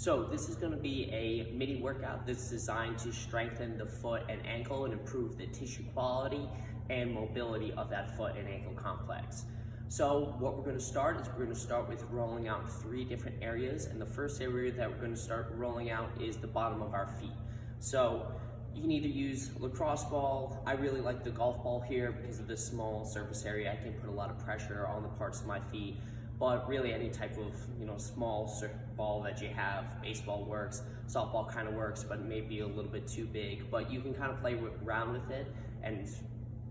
So this is going to be a mini workout that's designed to strengthen the foot and ankle and improve the tissue quality and mobility of that foot and ankle complex. So what we're going to start is we're going to start with rolling out 3 different areas, and the first area that we're going to start rolling out is the bottom of our feet. So you can either use lacrosse ball. I really like the golf ball here because of this small surface area. I can put a lot of pressure on the parts of my feet, but really any type of small ball that you have. Baseball works, softball kind of works, but maybe a little bit too big. But you can kind of play around with it and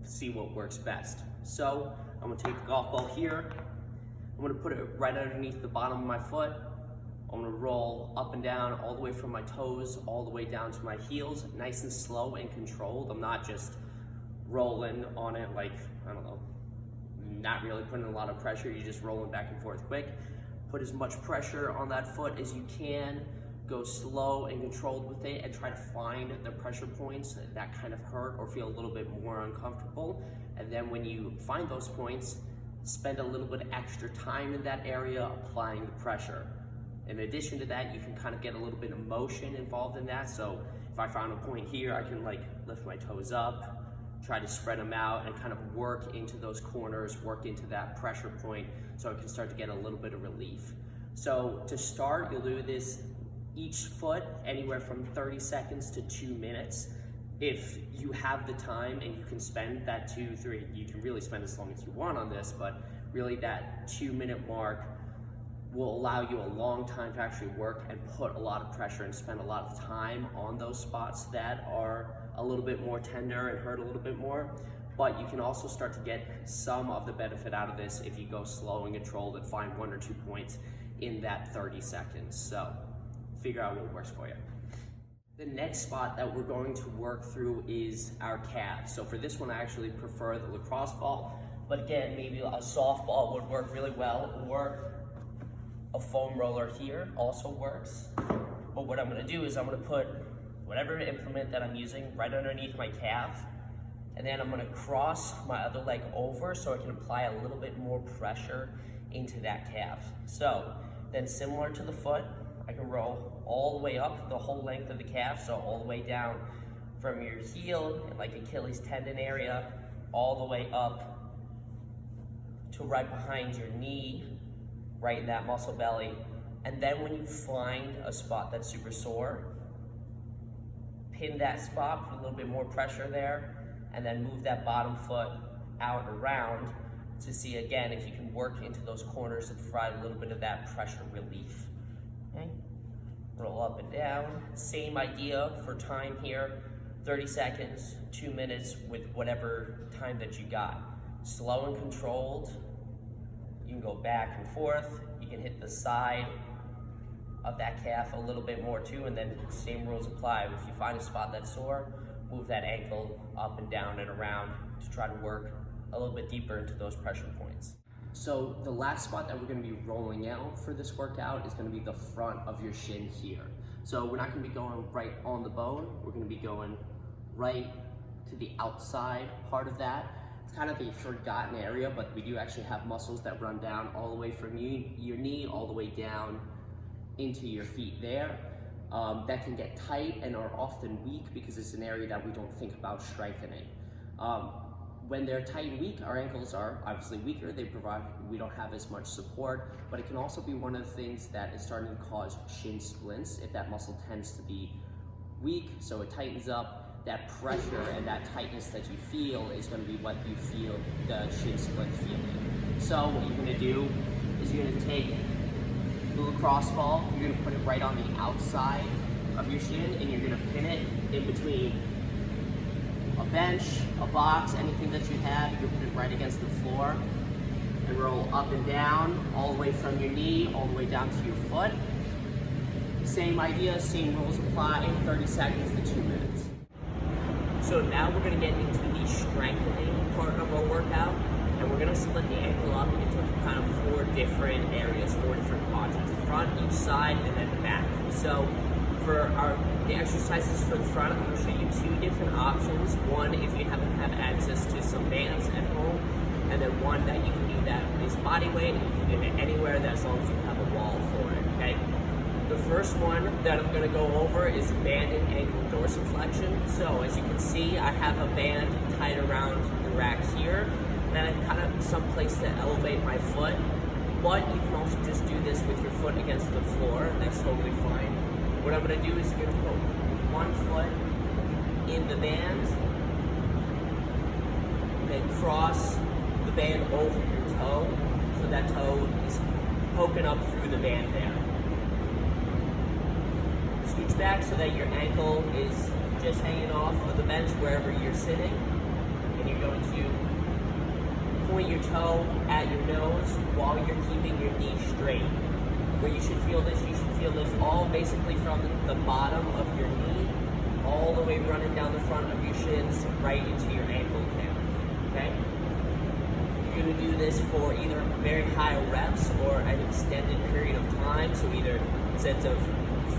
see what works best. So I'm going to take the golf ball here. I'm going to put it right underneath the bottom of my foot. I'm going to roll up and down all the way from my toes all the way down to my heels, nice and slow and controlled. I'm not just rolling on it like, I don't know, not really putting a lot of pressure. You're just rolling back and forth quick. Put as much pressure on that foot as you can. Go slow and controlled with it and try to find the pressure points that kind of hurt or feel a little bit more uncomfortable. And then when you find those points, spend a little bit extra time in that area applying the pressure. In addition to that, you can kind of get a little bit of motion involved in that. So if I found a point here, I can like lift my toes up, try to spread them out and kind of work into those corners, work into that pressure point so I can start to get a little bit of relief. So to start, you'll do this each foot anywhere from 30 seconds to 2 minutes. If you have the time and you can spend that 2-3, you can really spend as long as you want on this, but really that 2-minute mark will allow you a long time to actually work and put a lot of pressure and spend a lot of time on those spots that are a little bit more tender and hurt a little bit more. But you can also start to get some of the benefit out of this if you go slow and controlled and find 1 or 2 points in that 30 seconds. So figure out what works for you. The next spot that we're going to work through is our calves. So for this one, I actually prefer the lacrosse ball, but again, maybe a softball would work really well, or a foam roller here also works. But what I'm gonna do is I'm gonna put whatever implement that I'm using right underneath my calf, and then I'm gonna cross my other leg over so I can apply a little bit more pressure into that calf. So then similar to the foot, I can roll all the way up the whole length of the calf, so all the way down from your heel, like Achilles tendon area, all the way up to right behind your knee, right in that muscle belly. And then when you find a spot that's super sore, pin that spot, put a little bit more pressure there, and then move that bottom foot out around to see again if you can work into those corners to provide a little bit of that pressure relief. Okay? Roll up and down. Same idea for time here, 30 seconds, 2 minutes with whatever time that you got. Slow and controlled. You can go back and forth. You can hit the side of that calf a little bit more too, and then same rules apply. If you find a spot that's sore, move that ankle up and down and around to try to work a little bit deeper into those pressure points. So the last spot that we're going to be rolling out for this workout is going to be the front of your shin here. So we're not going to be going right on the bone. We're going to be going right to the outside part of that. It's kind of a forgotten area, but we do actually have muscles that run down all the way from your knee all the way down into your feet there. That can get tight and are often weak because it's an area that we don't think about strengthening. When they're tight and weak, our ankles are obviously weaker. We don't have as much support, but it can also be one of the things that is starting to cause shin splints if that muscle tends to be weak, so it tightens up. That pressure and that tightness that you feel is going to be what you feel the shin splint feeling. So what you're going to do is you're going to take the lacrosse ball, you're going to put it right on the outside of your shin, and you're going to pin it in between a bench, a box, anything that you have. You put it right against the floor and roll up and down all the way from your knee all the way down to your foot. Same idea, same rules apply, 30 seconds to 2 minutes. So now we're going to get into the strengthening part of our workout, and we're going to split the ankle up into kind of 4 different areas, 4 different quadrants: the front, each side, and then the back. So for the exercises for the front, I'm going to show you 2 different options. One, if you happen to have access to some bands at home, and then one that you can do that is body weight, and you can do it anywhere as long as you have a wall for it, okay? The first one that I'm going to go over is band and ankle dorsiflexion. So as you can see, I have a band tied around the rack here, and then I kind of some place to elevate my foot. But you can also just do this with your foot against the floor, and that's totally fine. What I'm going to do is you're going to put one foot in the band, then cross the band over your toe, so that toe is poking up through the band there. Scooch back so that your ankle is just hanging off of the bench wherever you're sitting, and you're going to point your toe at your nose while you're keeping your knee straight. Where you should feel this all basically from the bottom of your knee, all the way running down the front of your shins, right into your ankle there, okay? You're gonna do this for either very high reps or an extended period of time, so either sets of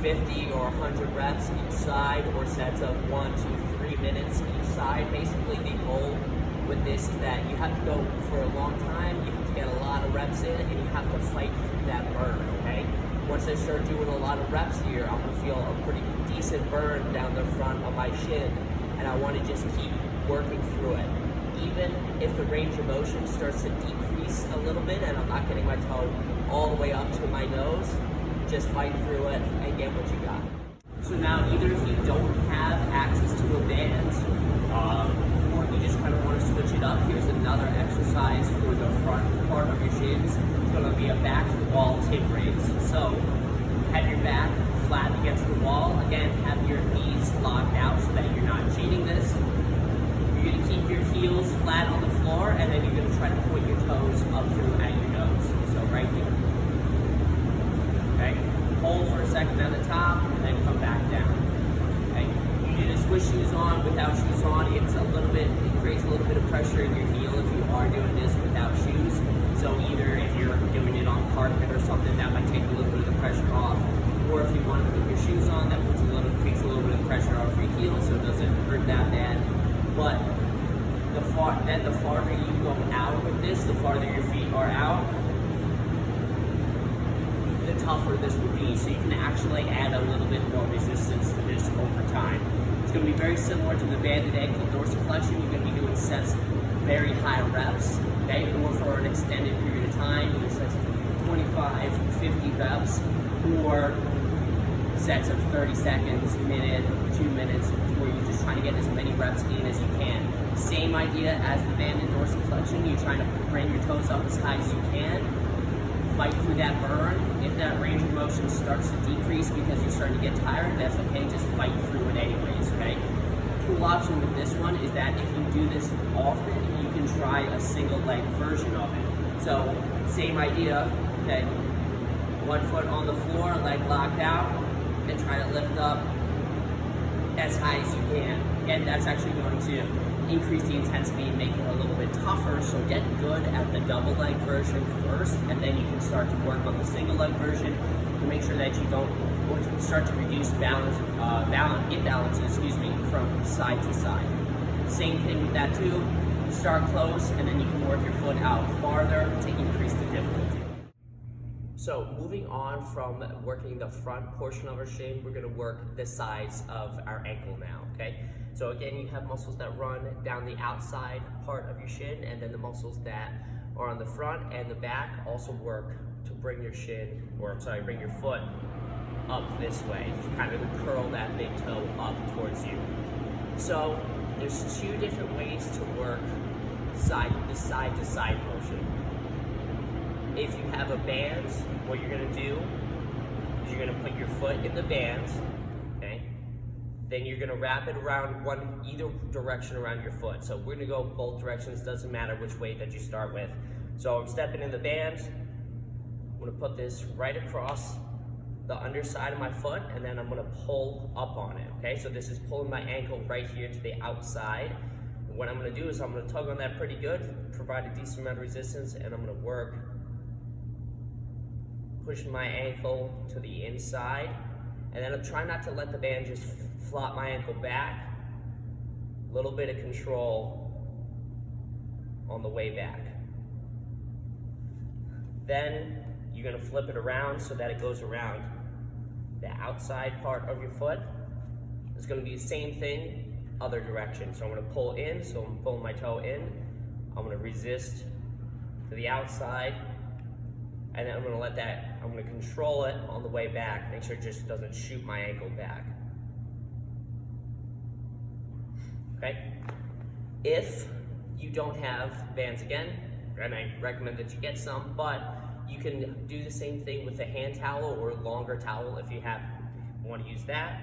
50 or 100 reps each side, or sets of 1, 2, 3 minutes each side. Basically, the goal with this is that you have to go for a long time, you have to get a lot of reps in, and you have to fight through that burn, okay? Once I start doing a lot of reps here, I'm gonna feel a pretty decent burn down the front of my shin, and I wanna just keep working through it. Even if the range of motion starts to decrease a little bit and I'm not getting my toe all the way up to my nose, just fight through it and get what you got. So now, either if you don't have access to a band, or you just kind of want to switch it up, here's another exercise for the front part of your shins. It's going to be a back to the wall tib raise. So have your back flat against the wall. Again, have your knees locked out so that you're not cheating this. You're going to keep your heels flat on the floor, and then you're going to try to point your toes up through at your nose. So right here. Okay? Hold for a second at the top, and then come back down. Okay? You need to switch shoes on. Without shoes on, it creates a little bit of pressure in your heel if you are doing this without shoes. So either if you're doing it on carpet or something, that might take a little bit of the pressure off. Or if you want to put your shoes on, that takes a little bit of pressure off your heel, so it doesn't hurt that bad. But the farther you go out with this, the farther your feet are out, the tougher this will be. So you can actually add a little bit more resistance to this over time. It's going to be very similar to the banded ankle dorsiflexion. You're going to be doing sets very high reps, okay, or for an extended period of time, either sets of 25, 50 reps, or sets of 30 seconds, minute, 2 minutes, where you're just trying to get as many reps in as you can. Same idea as the banded dorsiflexion. You're trying to bring your toes up as high as you can. Fight through that burn. If that range of motion starts to decrease because you're starting to get tired, that's okay. Just fight through it anyways, okay? Cool option with this one is that if you do this often, you can try a single leg version of it. So, same idea, okay? One foot on the floor, leg locked out, and try to lift up as high as you can. And that's actually going to increase the intensity and make it a little bit tougher. So get good at the double leg version first, and then you can start to work on the single leg version to make sure that you don't start to reduce imbalances, from side to side. Same thing with that too. Start close, and then you can work your foot out farther to increase the difficulty. So moving on from working the front portion of our shin, we're going to work the sides of our ankle now, okay? So again, you have muscles that run down the outside part of your shin, and then the muscles that are on the front and the back also work to bring your bring your foot up this way, to kind of curl that big toe up towards you. So there's two different ways to work the side to side motion. If you have a band, what you're going to do is you're going to put your foot in the band, okay? Then you're going to wrap it around either direction around your foot. So we're going to go both directions, doesn't matter which way that you start with. So I'm stepping in the band. I'm going to put this right across the underside of my foot, and then I'm going to pull up on it, okay? So this is pulling my ankle right here to the outside. And what I'm going to do is I'm going to tug on that pretty good, provide a decent amount of resistance, and I'm going to work pushing my ankle to the inside, and then I'm trying not to let the band just flop my ankle back. A little bit of control on the way back. Then you're going to flip it around so that it goes around the outside part of your foot. It's going to be the same thing, other direction. So I'm going to pull in, so I'm pulling my toe in. I'm going to resist to the outside, and then I'm going to let that, I'm going to control it on the way back, make sure it just doesn't shoot my ankle back. Okay? If you don't have bands again, and I recommend that you get some, but you can do the same thing with a hand towel or longer towel if you want to use that.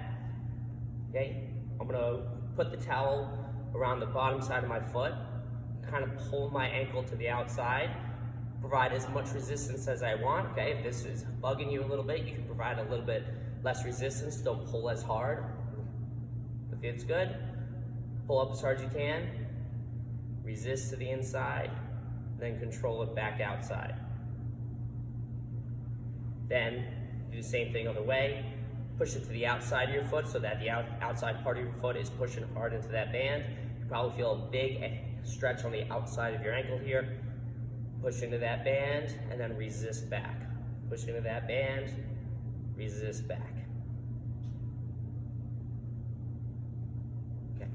Okay, I'm gonna put the towel around the bottom side of my foot, kind of pull my ankle to the outside, provide as much resistance as I want. Okay, if this is bugging you a little bit, you can provide a little bit less resistance, don't pull as hard. If it's good, pull up as hard as you can, resist to the inside, then control it back outside. Then do the same thing other way. Push it to the outside of your foot so that the outside part of your foot is pushing hard into that band. You probably feel a big stretch on the outside of your ankle here. Push into that band and then resist back. Push into that band, resist back. Okay.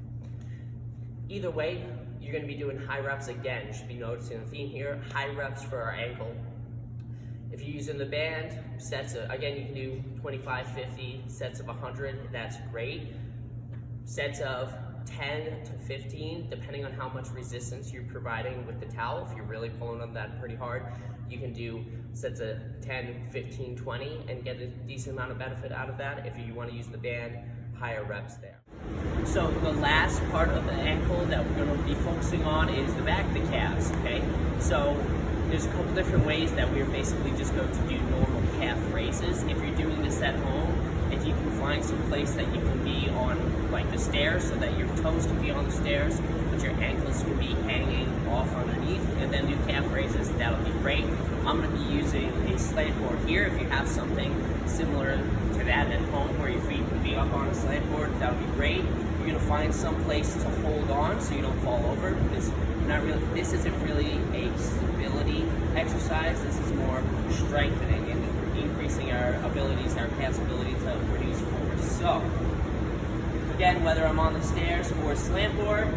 Either way, you're going to be doing high reps again. You should be noticing the theme here, high reps for our ankle. If you're using the band, sets of, again, you can do 25, 50, sets of 100, that's great. Sets of 10 to 15, depending on how much resistance you're providing with the towel. If you're really pulling on that pretty hard, you can do sets of 10, 15, 20, and get a decent amount of benefit out of that. If you want to use the band, higher reps there. So the last part of the ankle that we're going to be focusing on is the back, the calves, okay? So there's a couple different ways that we're basically just going to do normal calf raises. If you're doing this at home, if you can find some place that you can be on like the stairs so that your toes can be on the stairs, but your ankles can be hanging off underneath, and then do calf raises, that'll be great. I'm going to be using a slant board here. If you have something similar to that at home where your feet can be up on a slant board, that would be great. You're going to find some place to hold on so you don't fall over, because this isn't really a stability exercise. This is more strengthening and increasing our abilities, our calf's ability to produce force. So, again, whether I'm on the stairs or a slant board,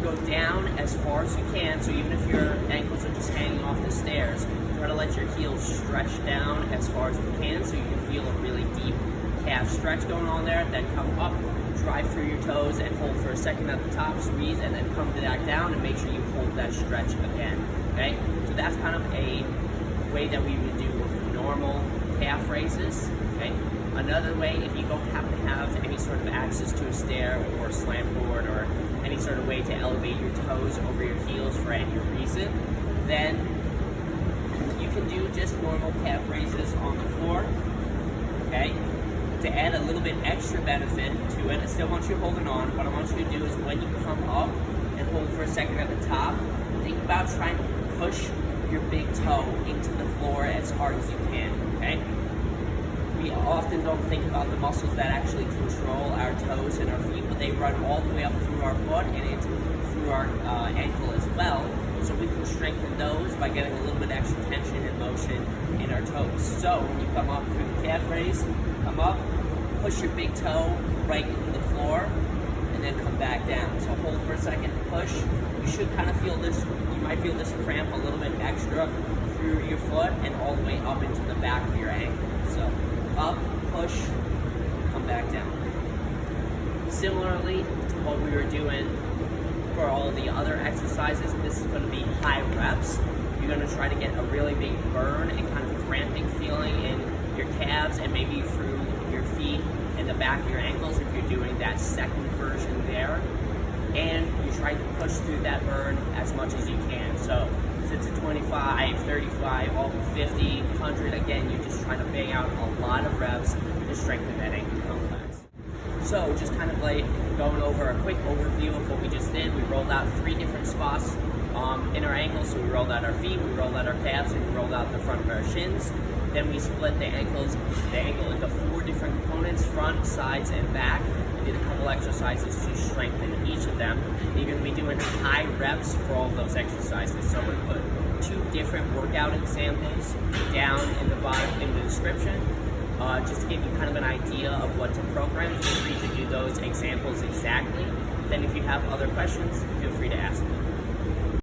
go down as far as you can. So even if your ankles are just hanging off the stairs, try to let your heels stretch down as far as you can so you can feel a really deep calf stretch going on there. Then come up, drive through your toes and hold for a second at the top, squeeze, and then come back down and make sure you hold that stretch again, okay? So that's kind of a way that we would do normal calf raises, okay? Another way, if you don't happen to have any sort of access to a stair or a slant board or any sort of way to elevate your toes over your heels for any reason, then you can do just normal calf raises on the floor, okay? To add a little bit extra benefit to it, I still want you holding on. What I want you to do is when you come up and hold for a second at the top, think about trying to push your big toe into the floor as hard as you can, okay? We often don't think about the muscles that actually control our toes and our feet, but they run all the way up through our foot and through our ankle as well. So we can strengthen those by getting a little bit extra tension and motion in our toes. So when you come up through the calf raise, come up, push your big toe right into the floor, and then come back down. So hold for a second, push. You should kind of feel this, you might feel this cramp a little bit extra through your foot and all the way up into the back of your ankle. So up, push, come back down. Similarly to what we were doing for all the other exercises, this is going to be high reps. You're going to try to get a really big burn and kind of cramping feeling in your calves and maybe through your feet and the back of your ankles if you're doing that second version there. And you try to push through that burn as much as you can. So since it's 25, 35, all 50, 100, again, you're just trying to bang out a lot of reps to strengthen that ankle complex. So just kind of like going over a quick overview of what we just did. We rolled out 3 different spots in our ankles. So we rolled out our feet, we rolled out our calves, and we rolled out the front of our shins. Then we split the ankle into 4 different components, front, sides, and back. did a couple exercises to strengthen each of them. You're going to be doing high reps for all of those exercises. So I'm going to put 2 different workout examples down in the bottom in the description, just to give you kind of an idea of what to program. Feel free to do those examples exactly. Then if you have other questions, feel free to ask me.